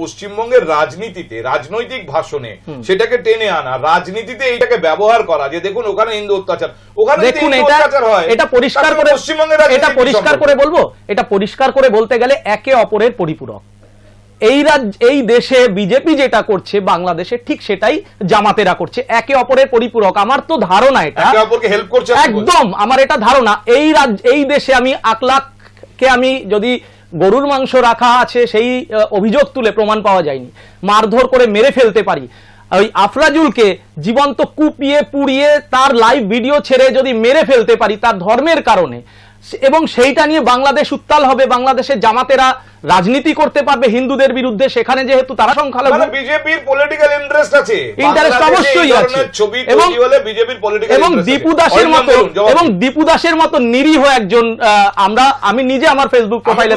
পশ্চিমবঙ্গের রাজনীতিতে, রাজনৈতিক ভাষণে সেটাকে টেনে আনা, রাজনীতিতে এইটাকে ব্যবহার করা যে দেখুন ওখানে হিন্দু অত্যাচার, ওখানে দেখুন এটা পরিষ্কার করে পশ্চিমবঙ্গের এটা পরিষ্কার করে বলবো, এটা পরিষ্কার করে বলতে গেলে একে অপরের পরিপূরক। এই দেশে বিজেপি যেটা করছে বাংলাদেশে ঠিক সেটাই জামাতেরা করছে, একে অপরের পরিপূরক। আমার তো ধারণা এটা একে অপরকে হেল্প করছে একদম, আমার এটা ধারণা। এই দেশে আমি আকলাককে আমি যদি গরুর মাংস রাখা আছে সেই অভিযোগ তুলে প্রমাণ পাওয়া যায়নি, মারধর করে মেরে ফেলতে পারি। ওই আফরাজুলকে জীবন্ত কুপিয়ে পুড়িয়ে তার লাইভ ভিডিও ছেড়ে যদি মেরে ফেলতে পারি তার ধর্মের কারণে, এবং সেইটা নিয়ে বাংলাদেশ উত্তাল হবে, বাংলাদেশের জামাতেরা রাজনীতি করতে পারবে হিন্দুদের বিরুদ্ধে, সেখানে যেহেতু তারা সংখ্যালঘু, বিজেপির পলিটিক্যাল ইন্টারেস্ট আছে, ইন্টারেস্ট অবশ্যই আছে, এবং দীপু দাসের মতো নিরীহ একজন, আমি নিজে আমার ফেসবুক প্রোফাইলে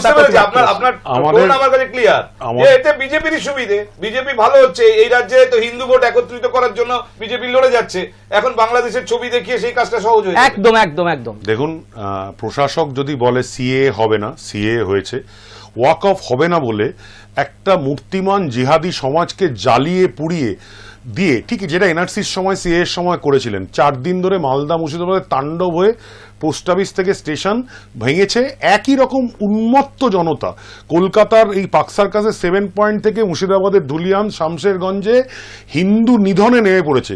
আমার কাছে ক্লিয়ার যে এতে বিজেপির সুবিধে, বিজেপি ভালো হচ্ছে, এই রাজ্যে তো হিন্দু ভোট একত্রিত করার জন্য বিজেপি লড়ে যাচ্ছে, এখন বাংলাদেশের ছবি দেখিয়ে সেই কাজটা সহজ হয়ে একদম একদম একদম। দেখুন, প্রশাসক যদি বলে সিএ হবে না, সিএ হয়েছে, ওয়াক অফ হবে না বলে একটা মূর্তিমান জিহাদি সমাজকে জ্বালিয়ে পুড়িয়ে দিয়ে, ঠিক যেটা এনআরসির সময় সিএ এর সময় করেছিলেন, 4 দিন ধরে মালদা মুর্শিদাবাদে তাণ্ডব হয়ে পোস্ট অফিস থেকে স্টেশন ভেঙেছে একই রকম উন্মত্ত জনতা। কলকাতার এই পাকসার কাছে 7 পয়েন্ট থেকে মুর্শিদাবাদের ধুলিয়ান শামশেরগঞ্জে হিন্দু নিধনে নেমে পড়েছে।